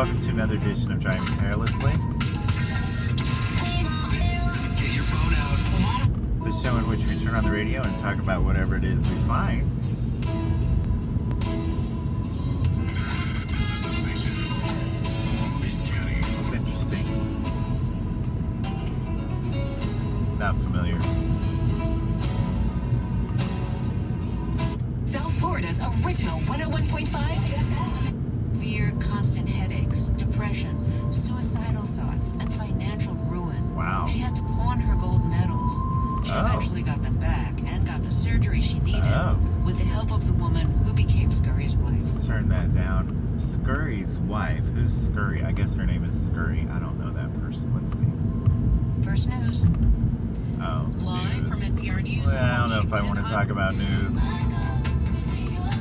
welcome to another edition of Driving Carelessly. Get your phone out. The show in which we turn on the radio and talk about whatever it is we find. It's interesting. Not familiar. South Florida's original 101.5. Fear, constant headaches, depression, suicidal thoughts, and financial ruin. Wow. She had to pawn her gold medals. She eventually got them back and got the surgery she needed with the help of the woman who became Scurry's wife. Turn that down. Scurry's wife. Who's Scurry? I guess her name is Scurry. I don't know that person. Let's see. First news. Oh, Live news. from NPR News. Well, I don't know if I want to talk about news.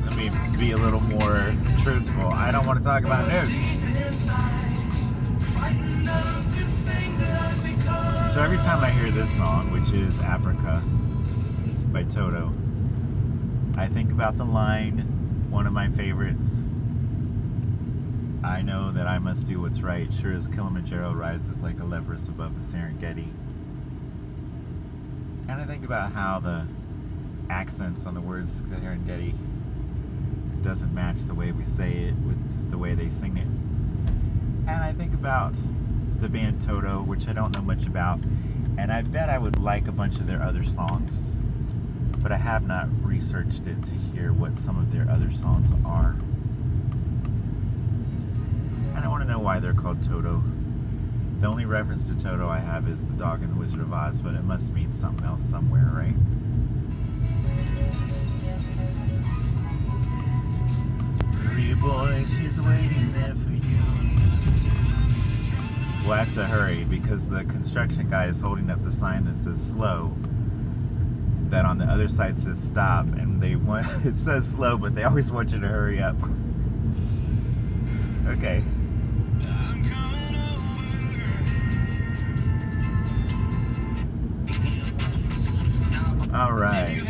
Let me be a little more truthful. I don't want to talk about news. So every time I hear this song, which is Africa by Toto, I think about the line, one of my favorites. I know that I must do what's right, sure as Kilimanjaro rises like Elbrus above the Serengeti. And I think about how the accents on the words Serengeti doesn't match the way we say it with the way they sing it. And I think about the band Toto, which I don't know much about, and I bet I would like a bunch of their other songs, but I have not researched it to hear what some of their other songs are. And I want to know why they're called Toto. The only reference to Toto I have is the dog in the Wizard of Oz, but it must mean something else somewhere, right? Hurry, boy, she's waiting there for you. We'll have to hurry because the construction guy is holding up the sign that says slow, that on the other side says stop, and they want it says slow, but they always want you to hurry up. Okay. All right.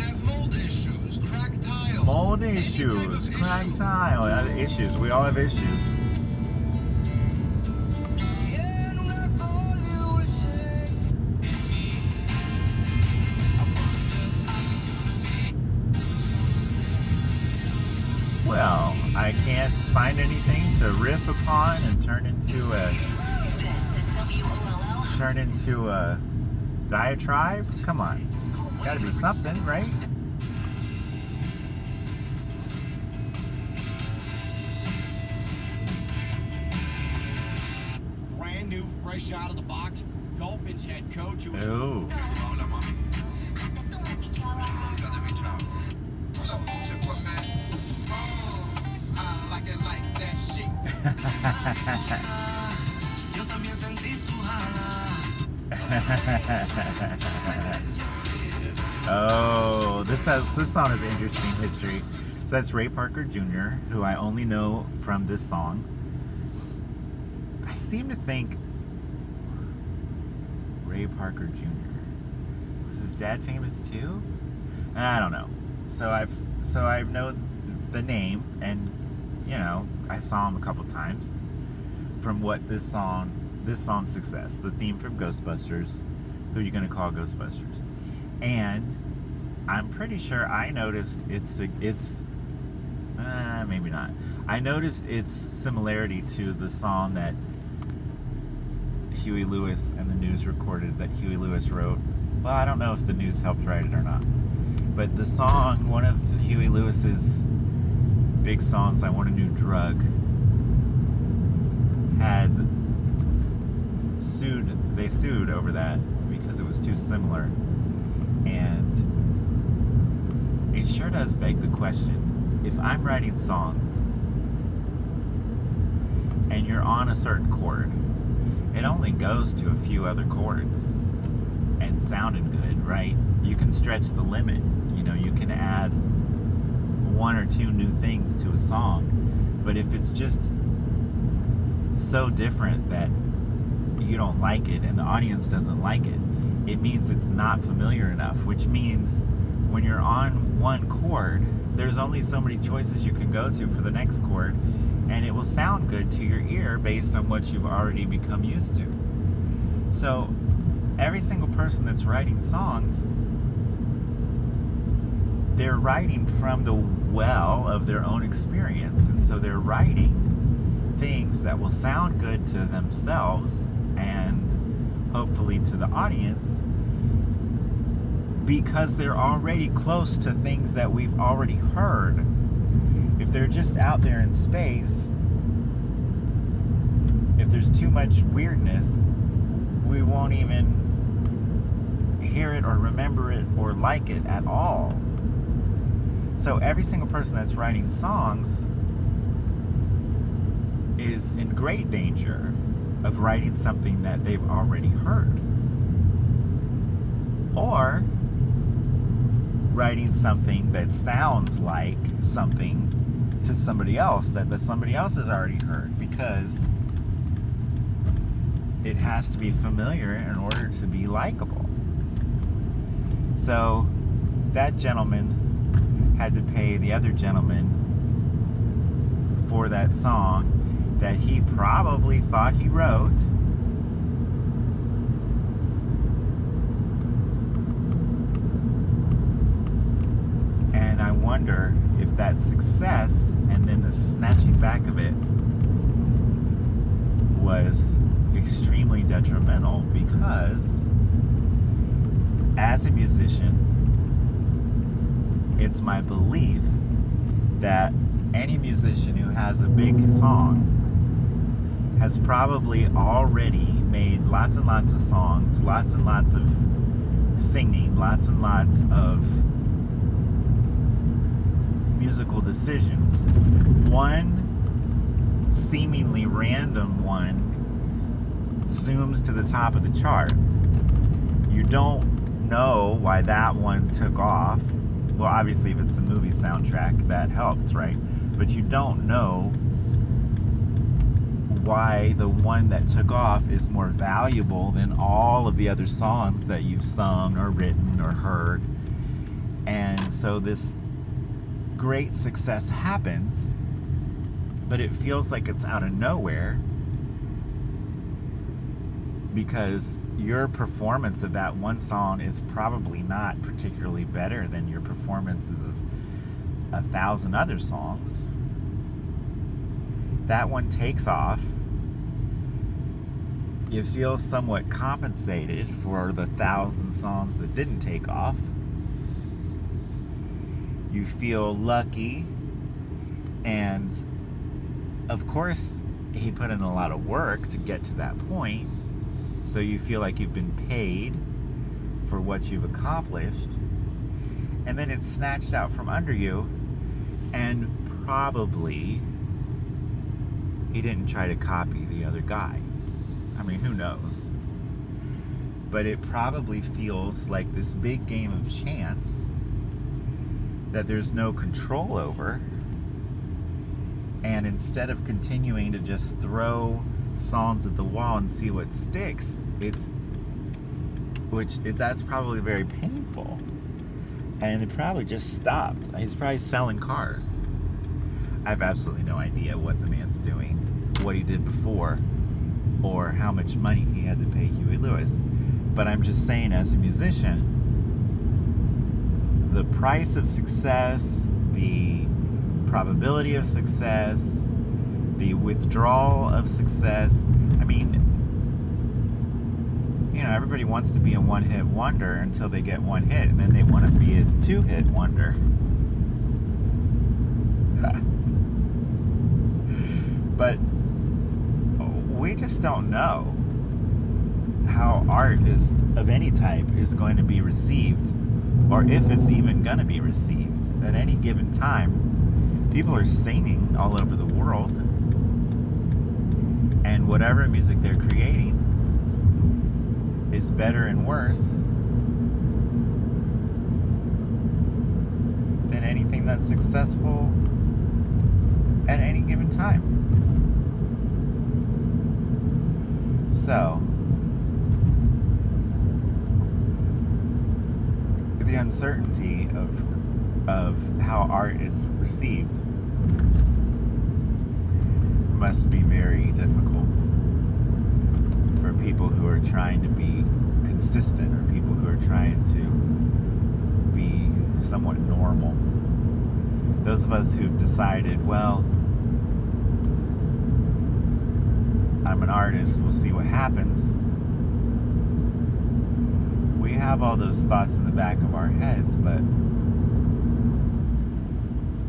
Mold issues, cracked tile, issues. We all have issues. Well, I can't find anything to riff upon and turn into a diatribe. Come on, gotta be something, right? Brand new, fresh out of the box, Dolphins head coach who was... Ooh. Oh, this song has interesting history. So that's Ray Parker Jr., who I only know from this song. I seem to think Ray Parker Jr. Was his dad famous too? I don't know. So I know the name, and you know, I saw him a couple times from what this song's success, the theme from Ghostbusters. Who are you gonna call Ghostbusters? And I'm pretty sure I noticed its maybe not. I noticed its similarity to the song that Huey Lewis and the News recorded, that Huey Lewis wrote. Well, I don't know if the News helped write it or not, but the song, one of Huey Lewis's big songs, I Want a New Drug, they sued over that because it was too similar. And it sure does beg the question, if I'm writing songs and you're on a certain chord, it only goes to a few other chords and sounding good, right? You can stretch the limit. You know, you can add one or two new things to a song, but if it's just so different that you don't like it and the audience doesn't like it, it means it's not familiar enough, which means when you're on one chord, there's only so many choices you can go to for the next chord, and it will sound good to your ear based on what you've already become used to. So every single person that's writing songs, they're writing from the well of their own experience, and so they're writing things that will sound good to themselves and hopefully to the audience, because they're already close to things that we've already heard. If they're just out there in space, if there's too much weirdness, we won't even hear it or remember it or like it at all. So every single person that's writing songs is in great danger of writing something that they've already heard, or writing something that sounds like something to somebody else that somebody else has already heard, because it has to be familiar in order to be likable. So that gentleman had to pay the other gentleman for that song that he probably thought he wrote. And I wonder if that success and then the snatching back of it was extremely detrimental, because as a musician, it's my belief that any musician who has a big song has probably already made lots and lots of songs, lots and lots of singing, lots and lots of musical decisions. One seemingly random one zooms to the top of the charts. You don't know why that one took off. Well, obviously, if it's a movie soundtrack, that helps, right? But you don't know why the one that took off is more valuable than all of the other songs that you've sung or written or heard. And so this great success happens, but it feels like it's out of nowhere, because your performance of that one song is probably not particularly better than your performances of 1,000 other songs. That one takes off. You feel somewhat compensated for the 1,000 songs that didn't take off. You feel lucky, and of course he put in a lot of work to get to that point, so you feel like you've been paid for what you've accomplished, and then it's snatched out from under you, and probably he didn't try to copy the other guy. I mean, who knows? But it probably feels like this big game of chance that there's no control over, and instead of continuing to just throw songs at the wall and see what sticks, that's probably very painful, and it probably just stopped. He's probably selling cars. I have absolutely no idea what the man's doing, what he did before, or how much money he had to pay Huey Lewis. But I'm just saying, as a musician, the price of success, the probability of success, the withdrawal of success. I mean, you know, everybody wants to be a one-hit wonder until they get one hit, and then they want to be a two-hit wonder. But we just don't know how art of any type is going to be received, or if it's even going to be received at any given time. People are singing all over the world, and whatever music they're creating is better and worse than anything that's successful at any given time. So, the uncertainty of how art is received must be very difficult for people who are trying to be consistent, or people who are trying to be somewhat normal. Those of us who've decided, well, I'm an artist, we'll see what happens. We have all those thoughts in the back of our heads, but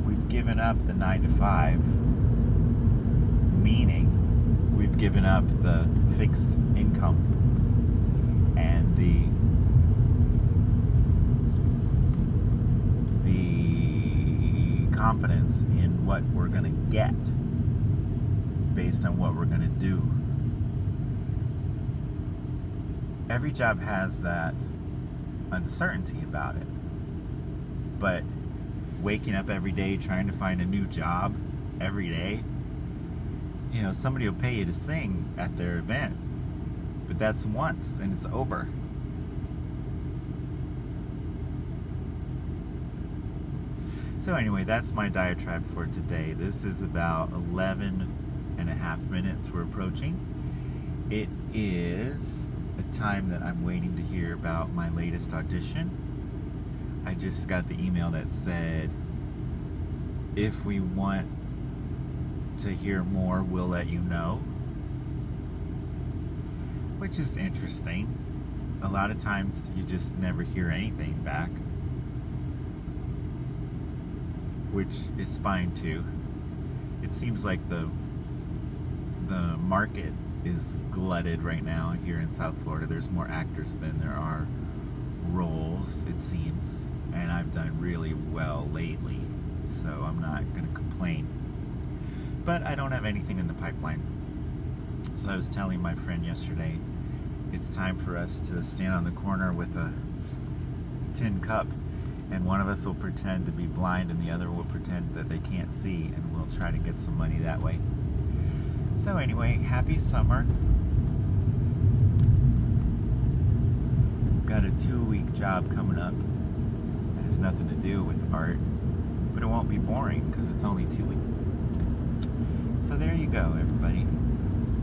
we've given up the 9 to 5, meaning we've given up the fixed income and the confidence in what we're going to get based on what we're going to do. Every job has that uncertainty about it, but waking up every day trying to find a new job every day, you know, somebody will pay you to sing at their event, but that's once and it's over. So anyway, that's my diatribe for today. This is about 11 and a half minutes we're approaching. It is a time that I'm waiting to hear about my latest audition. I just got the email that said, if we want to hear more, we'll let you know. Which is interesting. A lot of times you just never hear anything back, which is fine too. It seems like the market is glutted right now here in South Florida. There's more actors than there are roles, it seems, and I've done really well lately, so I'm not going to complain. But I don't have anything in the pipeline. So I was telling my friend yesterday, it's time for us to stand on the corner with a tin cup, and one of us will pretend to be blind and the other will pretend that they can't see, and we'll try to get some money that way. So anyway, happy summer. Got a 2-week job coming up that has nothing to do with art, but it won't be boring because it's only 2 weeks. So there you go, everybody.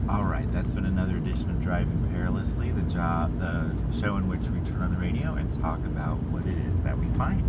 Alright, that's been another edition of Driving Perilously, the show in which we turn on the radio and talk about what it is that we find.